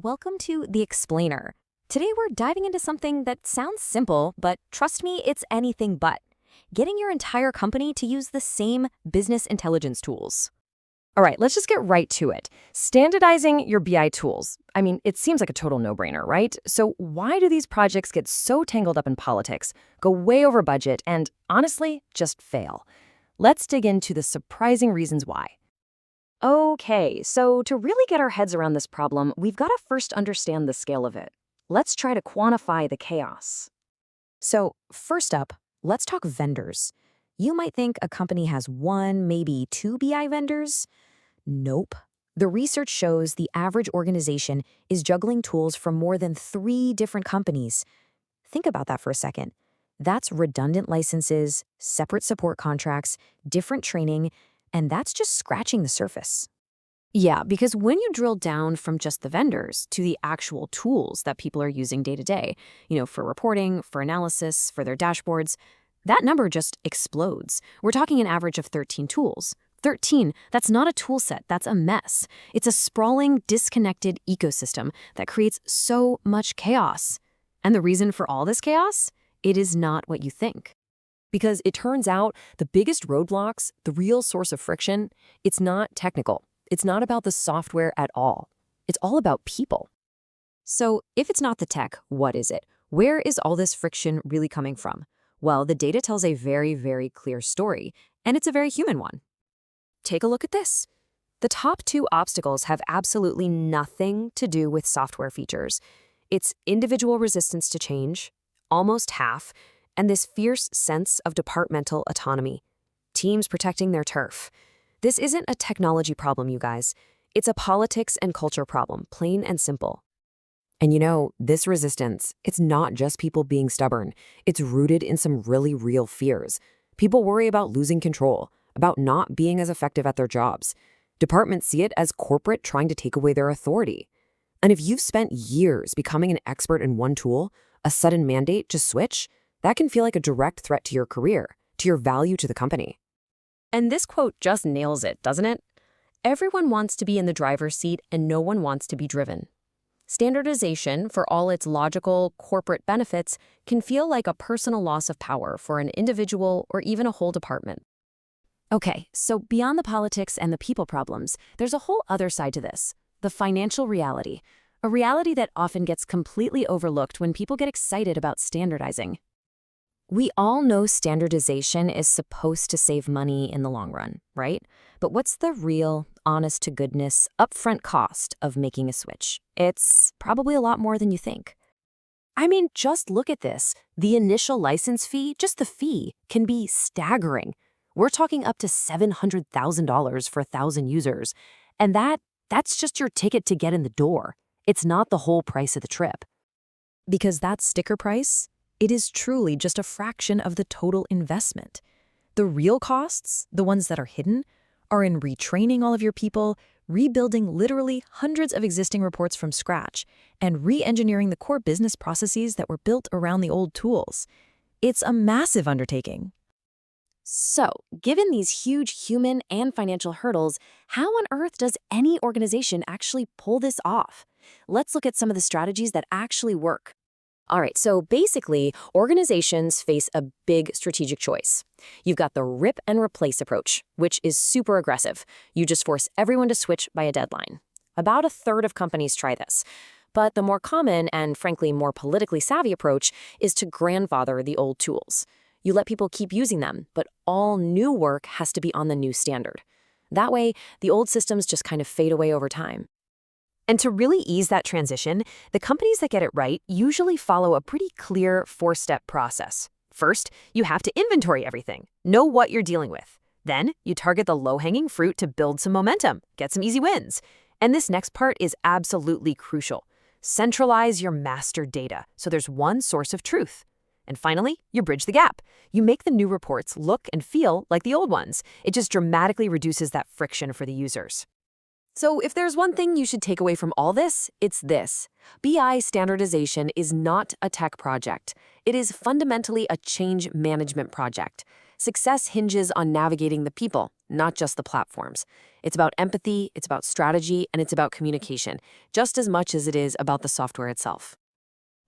welcome to The Explainer. Today we're diving into something that sounds simple, but trust me, it's anything but. Getting your entire company to use the same business intelligence tools. All right, let's just get right to it. Standardizing your BI tools. I mean, it seems like a total no-brainer, right? So why do these projects get so tangled up in politics, go way over budget, and honestly, just fail? Let's dig into the surprising reasons why. Okay, so to really get our heads around this problem, we've got to first understand the scale of it. Let's try to quantify the chaos. So, first up, let's talk vendors. You might think a company has one, maybe two BI vendors. Nope. The research shows the average organization is juggling tools from more than 3 different companies. Think about that for a second. That's redundant licenses, separate support contracts, different training, and that's just scratching the surface. Yeah, because when you drill down from just the vendors to the actual tools that people are using day to day, for reporting, for analysis, for their dashboards, that number just explodes. We're talking an average of 13 tools. 13, that's not a tool set, that's a mess. It's a sprawling, disconnected ecosystem that creates so much chaos. And the reason for all this chaos? It is not what you think. Because it turns out the biggest roadblocks, the real source of friction, it's not technical. It's not about the software at all. It's all about people. So if it's not the tech, what is it? Where is all this friction really coming from? Well, the data tells a very, very clear story, and it's a very human one. Take a look at this. The top 2 obstacles have absolutely nothing to do with software features. It's individual resistance to change, almost half, and this fierce sense of departmental autonomy. Teams protecting their turf. This isn't a technology problem, you guys. It's a politics and culture problem, plain and simple. And this resistance, it's not just people being stubborn. It's rooted in some really real fears. People worry about losing control, about not being as effective at their jobs. Departments see it as corporate trying to take away their authority. And if you've spent years becoming an expert in one tool, a sudden mandate to switch, that can feel like a direct threat to your career, to your value to the company. And this quote just nails it, doesn't it? Everyone wants to be in the driver's seat and no one wants to be driven. Standardization, for all its logical, corporate benefits, can feel like a personal loss of power for an individual or even a whole department. Okay, so beyond the politics and the people problems, there's a whole other side to this, the financial reality, a reality that often gets completely overlooked when people get excited about standardizing. We all know standardization is supposed to save money in the long run, right? But what's the real, honest-to-goodness, upfront cost of making a switch? It's probably a lot more than you think. I mean, just look at this. The initial license fee, just the fee, can be staggering. We're talking up to $700,000 for 1,000 users. And that's just your ticket to get in the door. It's not the whole price of the trip. Because that sticker price, it is truly just a fraction of the total investment. The real costs, the ones that are hidden, are in retraining all of your people, rebuilding literally hundreds of existing reports from scratch, and re-engineering the core business processes that were built around the old tools. It's a massive undertaking. So, given these huge human and financial hurdles, how on earth does any organization actually pull this off? Let's look at some of the strategies that actually work. All right, so basically, organizations face a big strategic choice. You've got the rip and replace approach, which is super aggressive. You just force everyone to switch by a deadline. About a third of companies try this. But the more common and, frankly, more politically savvy approach is to grandfather the old tools. You let people keep using them, but all new work has to be on the new standard. That way, the old systems just kind of fade away over time. And to really ease that transition, the companies that get it right usually follow a pretty clear 4-step process. First, you have to inventory everything, know what you're dealing with. Then, you target the low-hanging fruit to build some momentum, get some easy wins. And this next part is absolutely crucial. Centralize your master data so there's one source of truth. And finally, you bridge the gap. You make the new reports look and feel like the old ones. It just dramatically reduces that friction for the users. So if there's one thing you should take away from all this, it's this. BI standardization is not a tech project. It is fundamentally a change management project. Success hinges on navigating the people, not just the platforms. It's about empathy, it's about strategy, and it's about communication, just as much as it is about the software itself.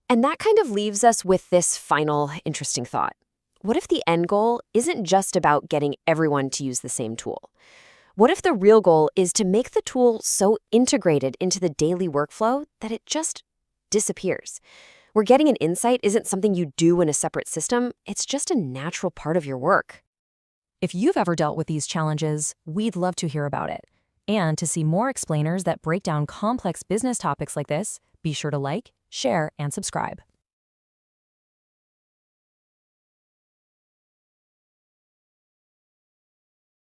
And that kind of leaves us with this final interesting thought. What if the end goal isn't just about getting everyone to use the same tool? What if the real goal is to make the tool so integrated into the daily workflow that it just disappears? Where getting an insight isn't something you do in a separate system, it's just a natural part of your work. If you've ever dealt with these challenges, we'd love to hear about it. And to see more explainers that break down complex business topics like this, be sure to like, share, and subscribe.